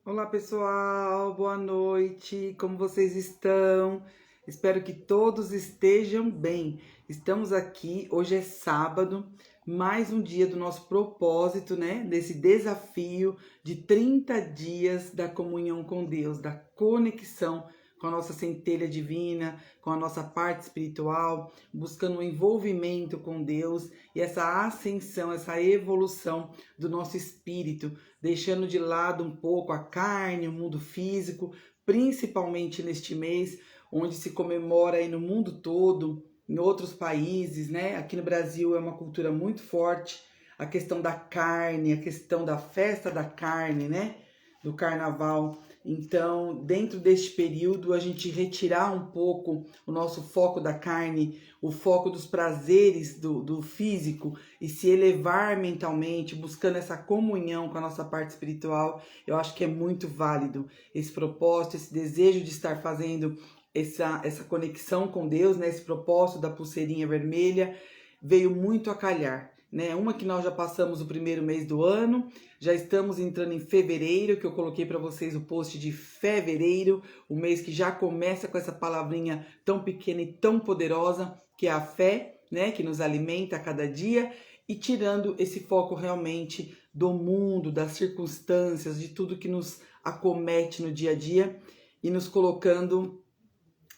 Olá pessoal, boa noite, como vocês estão? Espero que todos estejam bem. Estamos aqui, hoje é sábado, mais um dia do nosso propósito, né? Desse desafio de 30 dias da comunhão com Deus, da conexão com a nossa centelha divina, com a nossa parte espiritual, buscando um envolvimento com Deus e essa ascensão, essa evolução do nosso espírito, deixando de lado um pouco a carne, o mundo físico, principalmente neste mês, onde se comemora aí no mundo todo, em outros países, né? Aqui no Brasil é uma cultura muito forte, a questão da carne, a questão da festa da carne, né? Do carnaval. Então, dentro deste período, a gente retirar um pouco o nosso foco da carne, o foco dos prazeres do físico e se elevar mentalmente, buscando essa comunhão com a nossa parte espiritual, eu acho que é muito válido esse propósito, esse desejo de estar fazendo essa conexão com Deus, né? Esse propósito da pulseirinha vermelha veio muito a calhar. Né? Uma que nós já passamos o primeiro mês do ano, já estamos entrando em fevereiro, que eu coloquei para vocês o post de fevereiro, o mês que já começa com essa palavrinha tão pequena e tão poderosa, que é a fé, né? Que nos alimenta a cada dia, e tirando esse foco realmente do mundo, das circunstâncias, de tudo que nos acomete no dia a dia, e nos colocando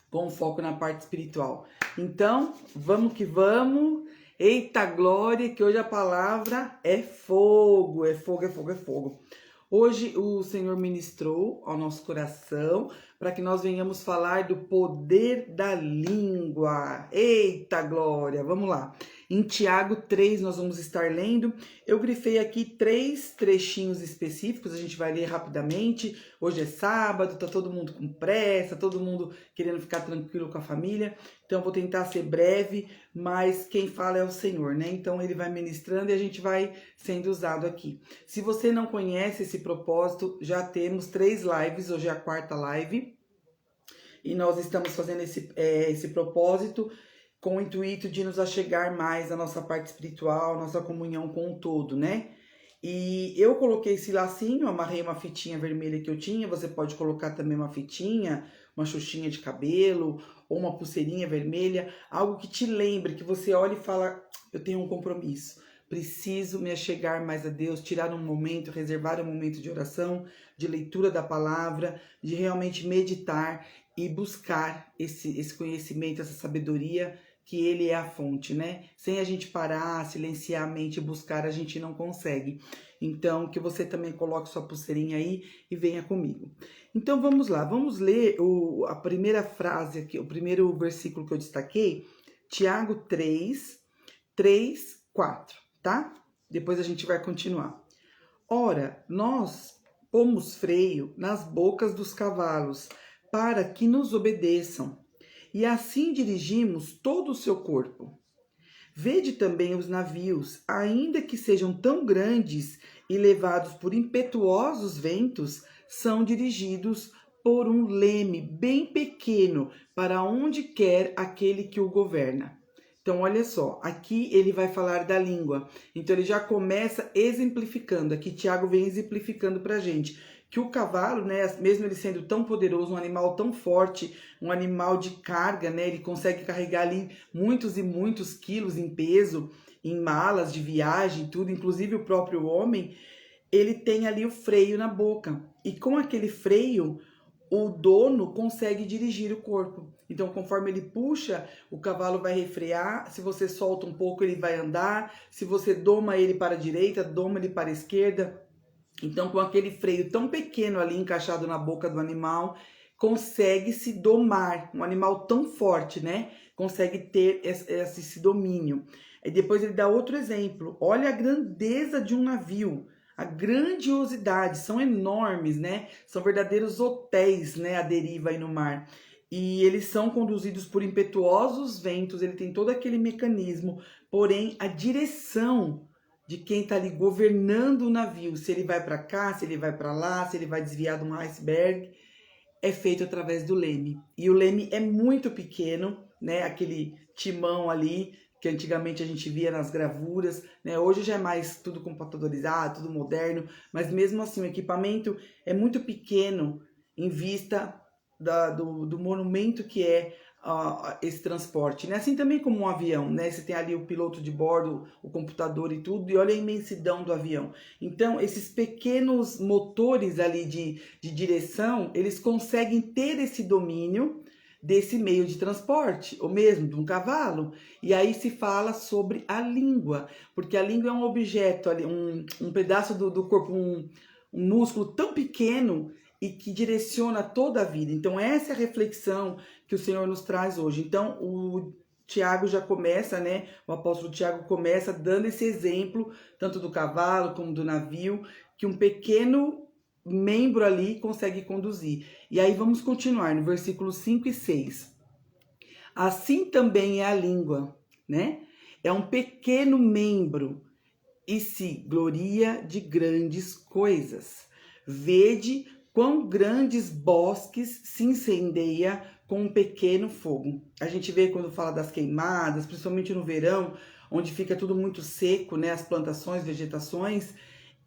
com foco na parte espiritual. Então, vamos que vamos. Eita glória, que hoje a palavra é fogo, é fogo, é fogo, é fogo. Hoje o Senhor ministrou ao nosso coração para que nós venhamos falar do poder da língua. Eita glória, vamos lá. Em Tiago 3 nós vamos estar lendo. Eu grifei aqui 3 trechinhos específicos, a gente vai ler rapidamente. Hoje é sábado, tá todo mundo com pressa, todo mundo querendo ficar tranquilo com a família. Então eu vou tentar ser breve, mas quem fala é o Senhor, né? Então ele vai ministrando e a gente vai sendo usado aqui. Se você não conhece esse propósito, já temos 3 lives, hoje é a 4ª live. E nós estamos fazendo esse propósito com o intuito de nos achegar mais à nossa parte espiritual, nossa comunhão com o todo, né? E eu coloquei esse lacinho, amarrei uma fitinha vermelha que eu tinha, você pode colocar também uma fitinha, uma xuxinha de cabelo, ou uma pulseirinha vermelha, algo que te lembre, que você olhe e fala, eu tenho um compromisso, preciso me achegar mais a Deus, tirar um momento, reservar um momento de oração, de leitura da palavra, de realmente meditar e buscar esse conhecimento, essa sabedoria, que ele é a fonte, né? Sem a gente parar, silenciar a mente e buscar, a gente não consegue. Então, que você também coloque sua pulseirinha aí e venha comigo. Então, vamos lá. Vamos ler a primeira frase aqui, o primeiro versículo que eu destaquei. Tiago 3, 3, 4, tá? Depois a gente vai continuar. Ora, nós pomos freio nas bocas dos cavalos para que nos obedeçam, e assim dirigimos todo o seu corpo. Vede também os navios, ainda que sejam tão grandes e levados por impetuosos ventos, são dirigidos por um leme bem pequeno para onde quer aquele que o governa. Então, olha só, aqui ele vai falar da língua. Então, ele já começa exemplificando. Aqui, Tiago vem exemplificando para a gente que o cavalo, né, mesmo ele sendo tão poderoso, um animal tão forte, um animal de carga, né, ele consegue carregar ali muitos e muitos quilos em peso, em malas de viagem, tudo, inclusive o próprio homem, ele tem ali o freio na boca. E com aquele freio, o dono consegue dirigir o corpo. Então, conforme ele puxa, o cavalo vai refrear. Se você solta um pouco, ele vai andar. Se você doma ele para a direita, doma ele para a esquerda. Então, com aquele freio tão pequeno ali encaixado na boca do animal, consegue se domar. Um animal tão forte, né? Consegue ter esse domínio. E depois ele dá outro exemplo. Olha a grandeza de um navio. A grandiosidade, são enormes, né? São verdadeiros hotéis, né? A deriva aí no mar. E eles são conduzidos por impetuosos ventos, ele tem todo aquele mecanismo, porém a direção de quem está ali governando o navio, se ele vai para cá, se ele vai para lá, se ele vai desviar de um iceberg, é feito através do leme. E o leme é muito pequeno, né? Aquele timão ali, que antigamente a gente via nas gravuras, né? Hoje já é mais tudo computadorizado, tudo moderno, mas mesmo assim o equipamento é muito pequeno em vista do monumento que é esse transporte, né? Assim também como um avião, né? Você tem ali o piloto de bordo, o computador e tudo, e olha a imensidão do avião. Então, esses pequenos motores ali de direção, eles conseguem ter esse domínio desse meio de transporte, ou mesmo de um cavalo. E aí se fala sobre a língua, porque a língua é um objeto, ali, um pedaço do corpo, um músculo tão pequeno e que direciona toda a vida. Então essa é a reflexão que o Senhor nos traz hoje. Então o Tiago já começa, né? O apóstolo Tiago começa dando esse exemplo, tanto do cavalo como do navio, que um pequeno membro ali consegue conduzir. E aí vamos continuar no versículos 5 e 6. Assim também é a língua, né? É um pequeno membro e se gloria de grandes coisas. Vede quão grandes bosques se incendeia com um pequeno fogo. A gente vê quando fala das queimadas, principalmente no verão, onde fica tudo muito seco, né? As plantações, vegetações,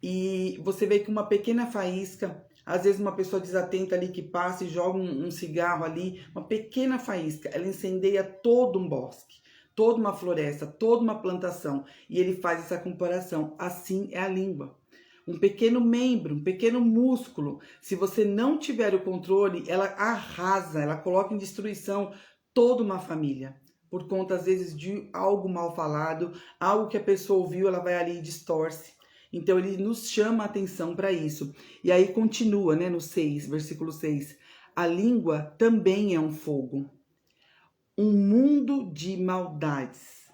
e você vê que uma pequena faísca, às vezes uma pessoa desatenta ali que passa e joga um cigarro ali, uma pequena faísca, ela incendeia todo um bosque, toda uma floresta, toda uma plantação. E ele faz essa comparação. Assim é a língua. Um pequeno membro, um pequeno músculo, se você não tiver o controle, ela arrasa, ela coloca em destruição toda uma família. Por conta, às vezes, de algo mal falado, algo que a pessoa ouviu, ela vai ali e distorce. Então ele nos chama a atenção para isso. E aí continua, né, no 6, versículo 6. A língua também é um fogo, um mundo de maldades.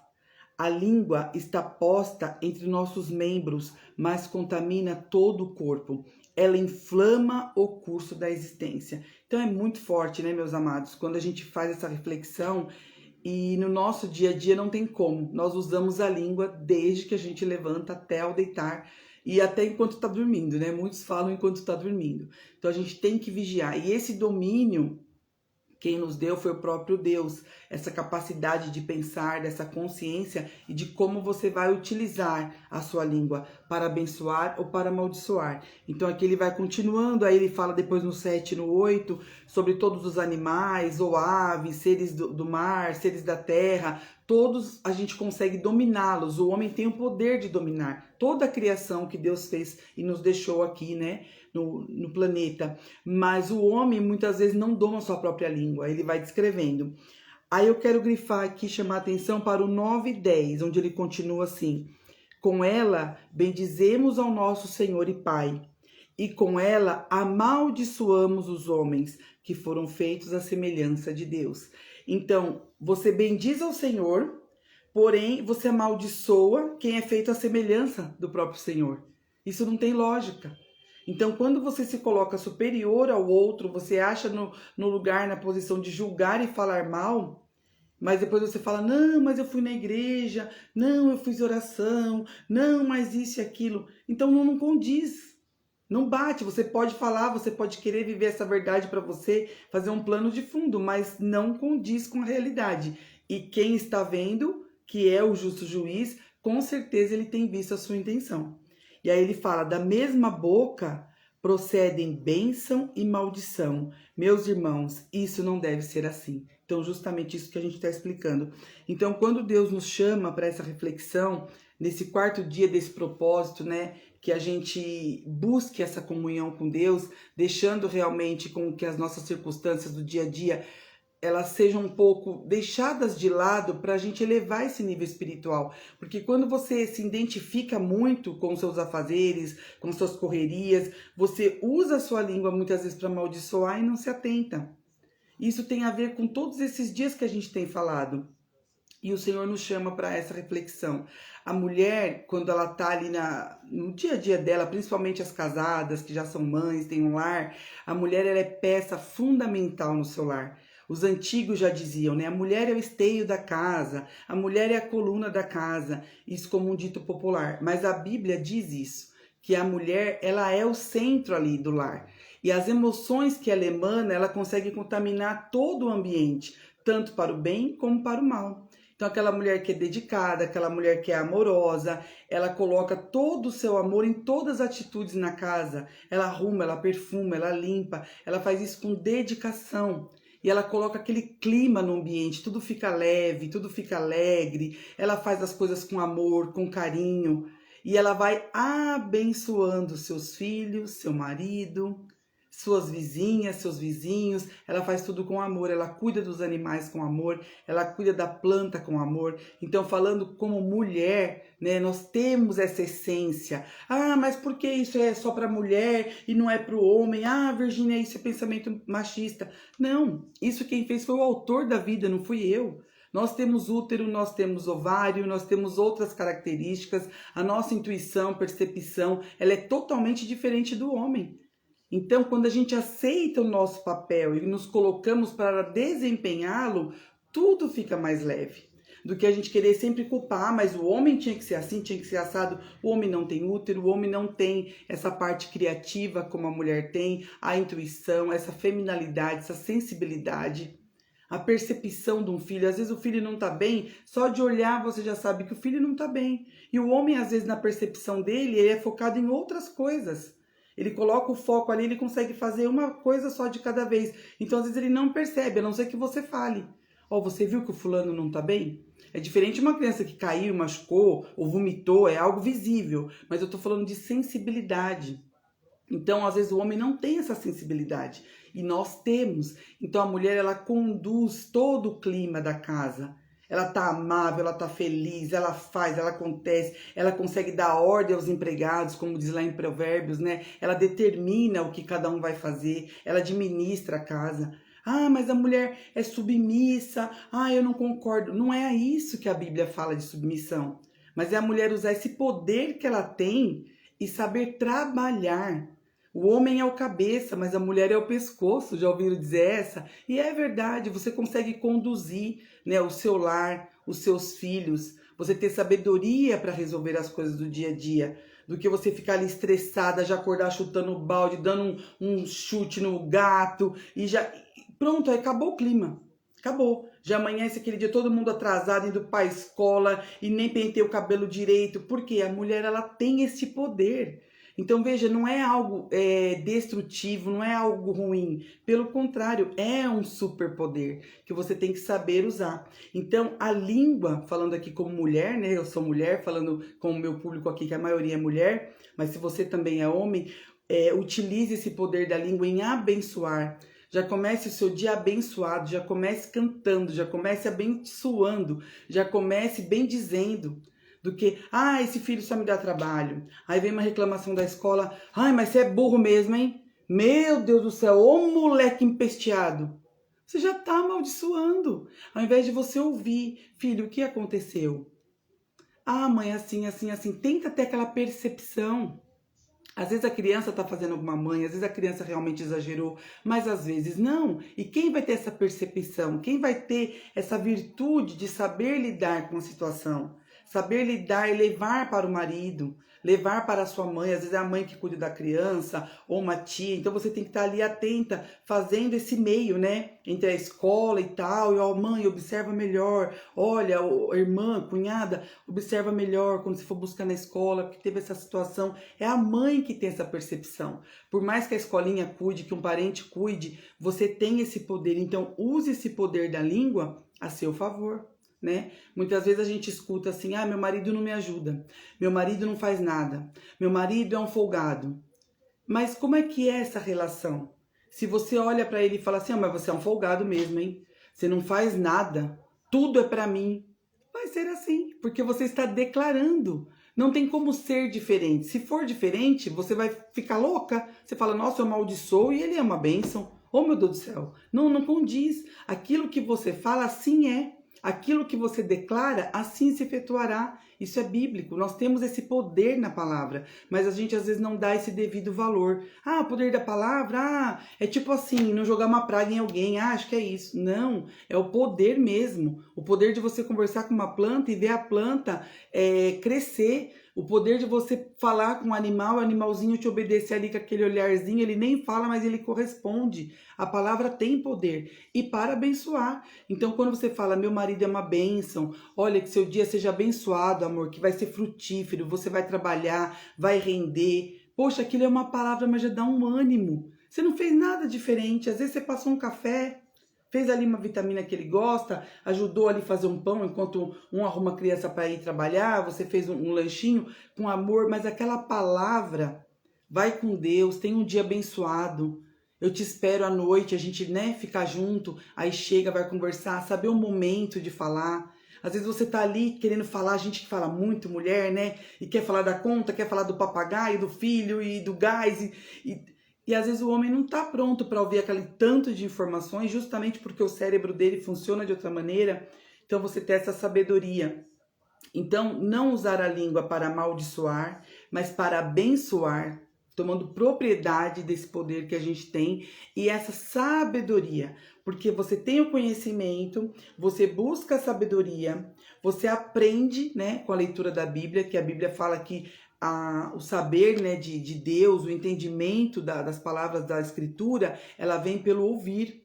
A língua está posta entre nossos membros, mas contamina todo o corpo. Ela inflama o curso da existência. Então é muito forte, né, meus amados? Quando a gente faz essa reflexão, e no nosso dia a dia não tem como. Nós usamos a língua desde que a gente levanta até ao deitar e até enquanto está dormindo, né? Muitos falam enquanto está dormindo. Então a gente tem que vigiar. E esse domínio, quem nos deu foi o próprio Deus. Essa capacidade de pensar, dessa consciência e de como você vai utilizar a sua língua para abençoar ou para amaldiçoar. Então aqui ele vai continuando, aí ele fala depois no 7 e no 8 sobre todos os animais ou aves, seres do mar, seres da terra. Todos a gente consegue dominá-los. O homem tem o poder de dominar toda a criação que Deus fez e nos deixou aqui, né? No planeta, mas o homem muitas vezes não doma a sua própria língua, ele vai descrevendo. Aí eu quero grifar aqui, chamar a atenção para o 9 e 10, onde ele continua assim: com ela bendizemos ao nosso Senhor e Pai, e com ela amaldiçoamos os homens que foram feitos à semelhança de Deus. Então, você bendiz ao Senhor, porém você amaldiçoa quem é feito à semelhança do próprio Senhor. Isso não tem lógica. Então, quando você se coloca superior ao outro, você acha no lugar, na posição de julgar e falar mal, mas depois você fala, não, mas eu fui na igreja, não, eu fiz oração, não, mas isso e aquilo. Então, não condiz, não bate. Você pode falar, você pode querer viver essa verdade para você, fazer um plano de fundo, mas não condiz com a realidade. E quem está vendo, que é o justo juiz, com certeza ele tem visto a sua intenção. E aí ele fala, da mesma boca procedem bênção e maldição. Meus irmãos, isso não deve ser assim. Então, justamente isso que a gente está explicando. Então, quando Deus nos chama para essa reflexão, nesse quarto dia desse propósito, né, que a gente busque essa comunhão com Deus, deixando realmente com que as nossas circunstâncias do dia a dia elas sejam um pouco deixadas de lado para a gente elevar esse nível espiritual. Porque quando você se identifica muito com os seus afazeres, com suas correrias, você usa a sua língua muitas vezes para amaldiçoar e não se atenta. Isso tem a ver com todos esses dias que a gente tem falado. E o Senhor nos chama para essa reflexão. A mulher, quando ela está ali no dia a dia dela, principalmente as casadas, que já são mães, têm um lar, a mulher ela é peça fundamental no seu lar. Os antigos já diziam, né? A mulher é o esteio da casa, a mulher é a coluna da casa, isso como um dito popular. Mas a Bíblia diz isso, que a mulher ela é o centro ali do lar. E as emoções que ela emana, ela consegue contaminar todo o ambiente, tanto para o bem como para o mal. Então, aquela mulher que é dedicada, aquela mulher que é amorosa, ela coloca todo o seu amor em todas as atitudes na casa. Ela arruma, ela perfuma, ela limpa, ela faz isso com dedicação. E ela coloca aquele clima no ambiente, tudo fica leve, tudo fica alegre. Ela faz as coisas com amor, com carinho. E ela vai abençoando seus filhos, seu marido, suas vizinhas, seus vizinhos. Ela faz tudo com amor, ela cuida dos animais com amor, ela cuida da planta com amor. Então, falando como mulher, né, nós temos essa essência. Ah, mas por que isso é só para mulher e não é para o homem? Ah, Virgínia, isso é pensamento machista. Não, isso quem fez foi o autor da vida, não fui eu. Nós temos útero, nós temos ovário, nós temos outras características. A nossa intuição, percepção, ela é totalmente diferente do homem. Então, quando a gente aceita o nosso papel e nos colocamos para desempenhá-lo, tudo fica mais leve. Do que a gente querer sempre culpar, mas o homem tinha que ser assim, tinha que ser assado. O homem não tem útero, o homem não tem essa parte criativa como a mulher tem, a intuição, essa feminilidade, essa sensibilidade. A percepção de um filho, às vezes o filho não tá bem, só de olhar você já sabe que o filho não tá bem. E o homem, às vezes, na percepção dele, ele é focado em outras coisas. Ele coloca o foco ali, ele consegue fazer uma coisa só de cada vez. Então, às vezes, ele não percebe, a não ser que você fale. Ó, você viu que o fulano não tá bem? É diferente de uma criança que caiu, machucou ou vomitou, é algo visível. Mas eu tô falando de sensibilidade. Então, às vezes, o homem não tem essa sensibilidade. E nós temos. Então, a mulher, ela conduz todo o clima da casa. Ela tá amável, ela tá feliz, ela faz, ela acontece, ela consegue dar ordem aos empregados, como diz lá em Provérbios, né? Ela determina o que cada um vai fazer, ela administra a casa. Ah, mas a mulher é submissa. Ah, eu não concordo. Não é isso que a Bíblia fala de submissão. Mas é a mulher usar esse poder que ela tem e saber trabalhar. O homem é o cabeça, mas a mulher é o pescoço. Já ouviram dizer essa? E é verdade, você consegue conduzir, né, o seu lar, os seus filhos. Você ter sabedoria para resolver as coisas do dia a dia. Do que você ficar ali estressada, já acordar chutando o balde, dando um chute no gato e já... Pronto, aí acabou o clima. Acabou. Já amanhece aquele dia todo mundo atrasado, indo para a escola e nem penteia o cabelo direito. Porque a mulher, ela tem esse poder. Então, veja, não é algo destrutivo, não é algo ruim. Pelo contrário, é um superpoder que você tem que saber usar. Então, a língua, falando aqui como mulher, né? Eu sou mulher, falando com o meu público aqui, que a maioria é mulher, mas se você também é homem, utilize esse poder da língua em abençoar. Já comece o seu dia abençoado, já comece cantando, já comece abençoando, já comece bendizendo. Do que, ah, esse filho só me dá trabalho. Aí vem uma reclamação da escola, ai, mas você é burro mesmo, hein? Meu Deus do céu, ô moleque empesteado. Você já tá amaldiçoando. Ao invés de você ouvir, filho, o que aconteceu? Ah, mãe, assim, assim, assim. Tenta ter aquela percepção. Às vezes a criança está fazendo alguma mãe, às vezes a criança realmente exagerou, mas às vezes não. E quem vai ter essa percepção? Quem vai ter essa virtude de saber lidar com a situação? Saber lidar e levar para o marido, levar para a sua mãe, às vezes é a mãe que cuida da criança, ou uma tia, então você tem que estar ali atenta, fazendo esse meio, né, entre a escola e tal, e ó, mãe, observa melhor, olha, irmã, cunhada, observa melhor quando você for buscar na escola, porque teve essa situação, é a mãe que tem essa percepção, por mais que a escolinha cuide, que um parente cuide, você tem esse poder, então use esse poder da língua a seu favor. Né? Muitas vezes a gente escuta assim, ah, meu marido não me ajuda, meu marido não faz nada, meu marido é um folgado. Mas como é que é essa relação? Se você olha para ele e fala assim, ah, mas você é um folgado mesmo, hein? Você não faz nada, tudo é para mim. Vai ser assim, porque você está declarando. Não tem como ser diferente. Se for diferente, você vai ficar louca. Você fala, nossa, eu amaldiçoo e ele é uma bênção. Oh, meu Deus do céu. Não, não condiz. Aquilo que você fala, assim é. Aquilo que você declara, assim se efetuará. Isso é bíblico. Nós temos esse poder na palavra, mas a gente às vezes não dá esse devido valor. Ah, o poder da palavra, é tipo assim, não jogar uma praga em alguém. Ah, acho que é isso. Não, é o poder mesmo. O poder de você conversar com uma planta e ver a planta crescer. O poder de você falar com o animal, o animalzinho te obedecer ali com aquele olharzinho, ele nem fala, mas ele corresponde. A palavra tem poder. E para abençoar. Então, quando você fala, meu marido é uma bênção, olha, que seu dia seja abençoado, amor, que vai ser frutífero, você vai trabalhar, vai render. Poxa, aquilo é uma palavra, mas já dá um ânimo. Você não fez nada diferente. Às vezes você passou um café, fez ali uma vitamina que ele gosta, ajudou ali a fazer um pão enquanto um arruma a criança para ir trabalhar, você fez um lanchinho com amor, mas aquela palavra, vai com Deus, tenha um dia abençoado. Eu te espero à noite, a gente, né, ficar junto, aí chega, vai conversar, saber o momento de falar. Às vezes você tá ali querendo falar, a gente que fala muito, mulher, né? E quer falar da conta, quer falar do papagaio, do filho e do gás. E às vezes o homem não está pronto para ouvir aquele tanto de informações, justamente porque o cérebro dele funciona de outra maneira. Então você tem essa sabedoria. Então, não usar a língua para amaldiçoar, mas para abençoar, tomando propriedade desse poder que a gente tem e essa sabedoria. Porque você tem o conhecimento, você busca a sabedoria, você aprende, né, com a leitura da Bíblia, que a Bíblia fala que o saber, né, de Deus, o entendimento das palavras da Escritura, ela vem pelo ouvir.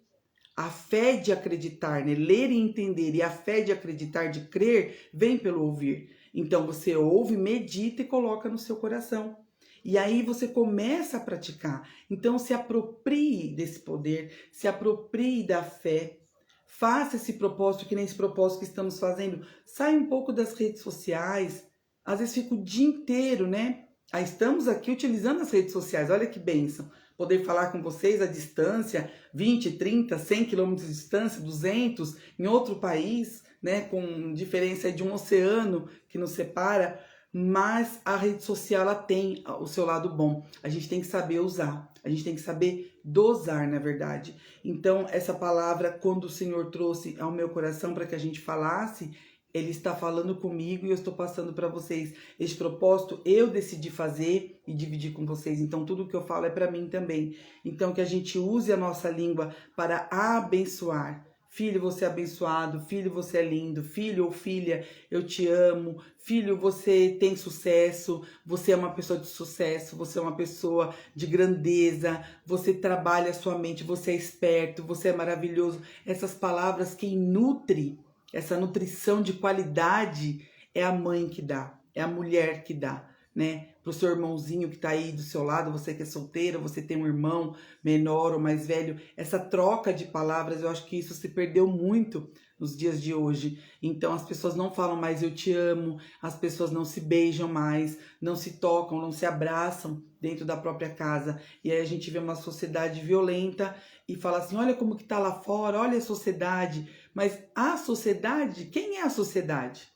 A fé de acreditar, né? Ler e entender, e a fé de acreditar, de crer, vem pelo ouvir. Então você ouve, medita e coloca no seu coração. E aí você começa a praticar. Então se aproprie desse poder, se aproprie da fé. Faça esse propósito, que nem esse propósito que estamos fazendo. Sai um pouco das redes sociais. Às vezes fica o dia inteiro, né? Aí estamos aqui utilizando as redes sociais. Olha que bênção. Poder falar com vocês à distância, 20, 30, 100 quilômetros de distância, 200, em outro país, né, com diferença de um oceano que nos separa, mas a rede social ela tem o seu lado bom. A gente tem que saber usar, a gente tem que saber dosar, na verdade. Então, essa palavra, quando o Senhor trouxe ao meu coração para que a gente falasse, ele está falando comigo e eu estou passando para vocês. Este propósito eu decidi fazer e dividir com vocês. Então, tudo que eu falo é para mim também. Então, que a gente use a nossa língua para abençoar. Filho, você é abençoado. Filho, você é lindo. Filho ou filha, eu te amo. Filho, você tem sucesso. Você é uma pessoa de sucesso. Você é uma pessoa de grandeza. Você trabalha a sua mente. Você é esperto. Você é maravilhoso. Essas palavras, quem nutre essa nutrição de qualidade é a mãe que dá, é a mulher que dá, né? Pro seu irmãozinho que tá aí do seu lado, você que é solteira, você tem um irmão menor ou mais velho, essa troca de palavras, eu acho que isso se perdeu muito nos dias de hoje. Então as pessoas não falam mais eu te amo, as pessoas não se beijam mais, não se tocam, não se abraçam dentro da própria casa. E aí a gente vê uma sociedade violenta e fala assim, olha como que tá lá fora, olha a sociedade. Mas a sociedade, quem é a sociedade?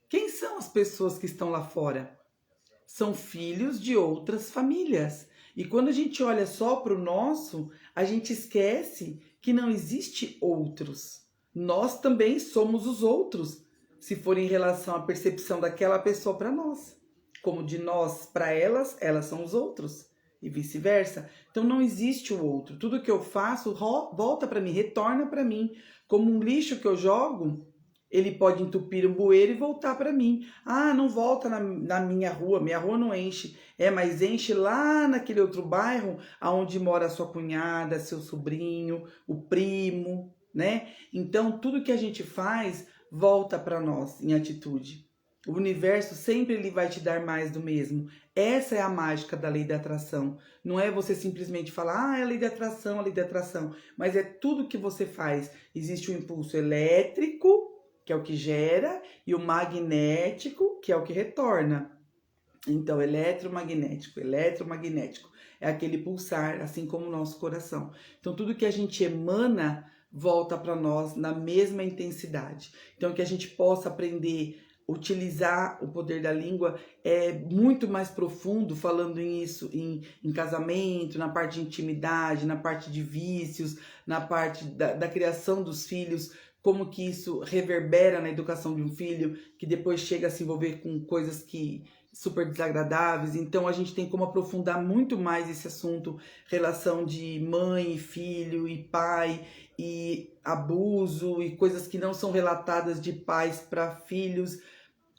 Quem são as pessoas que estão lá fora? São filhos de outras famílias. E quando a gente olha só para o nosso, a gente esquece que não existe outros. Nós também somos os outros, se for em relação à percepção daquela pessoa para nós. Como de nós para elas, elas são os outros. E vice-versa. Então não existe o outro. Tudo que eu faço volta para mim, retorna para mim. Como um lixo que eu jogo, ele pode entupir um bueiro e voltar para mim. Ah, não volta na minha rua não enche. É, mas enche lá naquele outro bairro, aonde mora a sua cunhada, seu sobrinho, o primo, né? Então, tudo que a gente faz volta para nós em atitude. O universo sempre ele vai te dar mais do mesmo. Essa é a mágica da lei da atração. Não é você simplesmente falar, ah, é a lei da atração, a lei da atração. Mas é tudo que você faz. Existe o impulso elétrico, que é o que gera, e o magnético, que é o que retorna. Então, eletromagnético, eletromagnético. É aquele pulsar, assim como o nosso coração. Então, tudo que a gente emana volta para nós na mesma intensidade. Então, que a gente possa aprender utilizar o poder da língua é muito mais profundo, falando nisso em casamento, na parte de intimidade, na parte de vícios, na parte da criação dos filhos, como que isso reverbera na educação de um filho, que depois chega a se envolver com coisas que super desagradáveis. Então a gente tem como aprofundar muito mais esse assunto, relação de mãe e filho e pai, e abuso e coisas que não são relatadas de pais para filhos.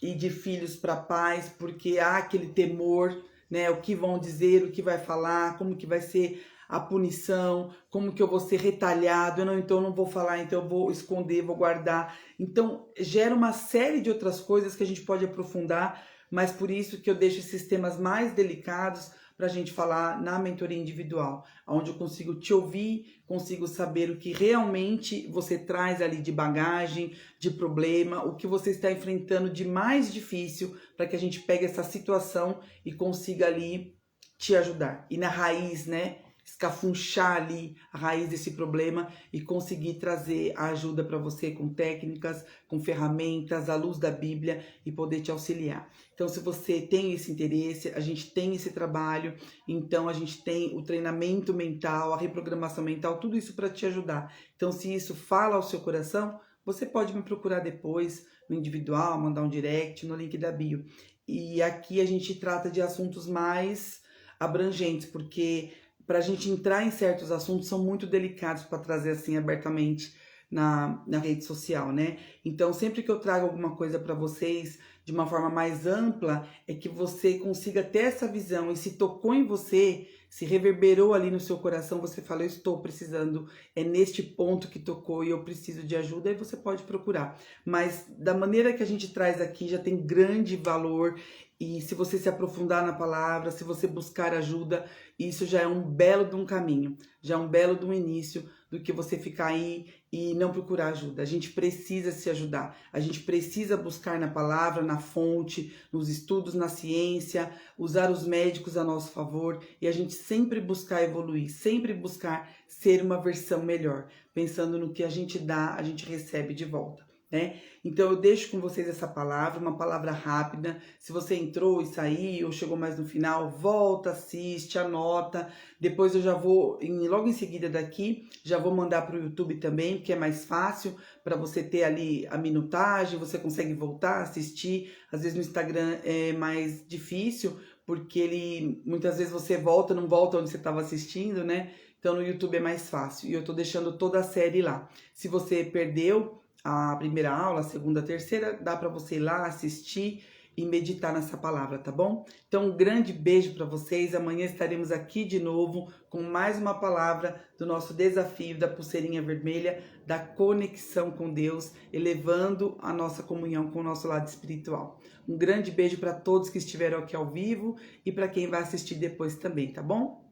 e de filhos para pais, porque há aquele temor, né? O que vão dizer, o que vai falar, como que vai ser a punição, como que eu vou ser retalhado, então eu não vou falar, então eu vou esconder, vou guardar. Então gera uma série de outras coisas que a gente pode aprofundar, mas por isso que eu deixo esses temas mais delicados para a gente falar na mentoria individual, onde eu consigo te ouvir, consigo saber o que realmente você traz ali de bagagem, de problema, o que você está enfrentando de mais difícil, para que a gente pegue essa situação e consiga ali te ajudar. E na raiz, né? Escafunchar ali a raiz desse problema e conseguir trazer a ajuda para você com técnicas, com ferramentas, à luz da Bíblia e poder te auxiliar. Então, se você tem esse interesse, a gente tem esse trabalho, então a gente tem o treinamento mental, a reprogramação mental, tudo isso para te ajudar. Então, se isso fala ao seu coração, você pode me procurar depois no individual, mandar um direct no link da bio. E aqui a gente trata de assuntos mais abrangentes, porque para a gente entrar em certos assuntos são muito delicados para trazer assim abertamente na rede social, né? Então, sempre que eu trago alguma coisa para vocês de uma forma mais ampla, é que você consiga ter essa visão e se tocou em você, se reverberou ali no seu coração, você fala, eu estou precisando, é neste ponto que tocou e eu preciso de ajuda, aí você pode procurar. Mas da maneira que a gente traz aqui já tem grande valor e se você se aprofundar na palavra, se você buscar ajuda, isso já é um belo de um caminho, já é um belo de um início do que você ficar aí e não procurar ajuda. A gente precisa se ajudar, a gente precisa buscar na palavra, na fonte, nos estudos, na ciência, usar os médicos a nosso favor e a gente sempre buscar evoluir, sempre buscar ser uma versão melhor, pensando no que a gente dá, a gente recebe de volta. Né? Então eu deixo com vocês essa palavra, uma palavra rápida. Se você entrou e saiu ou chegou mais no final, volta, assiste, anota. Depois eu já vou, logo em seguida daqui, já vou mandar para o YouTube também, que é mais fácil para você ter ali a minutagem, você consegue voltar, assistir. Às vezes no Instagram é mais difícil, porque ele muitas vezes você volta, não volta onde você estava assistindo, né? Então no YouTube é mais fácil. E eu tô deixando toda a série lá. Se você perdeu a primeira aula, a segunda, a terceira, dá para você ir lá assistir e meditar nessa palavra, tá bom? Então, um grande beijo para vocês. Amanhã estaremos aqui de novo com mais uma palavra do nosso desafio da pulseirinha vermelha, da conexão com Deus, elevando a nossa comunhão com o nosso lado espiritual. Um grande beijo para todos que estiveram aqui ao vivo e para quem vai assistir depois também, tá bom?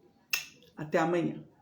Até amanhã.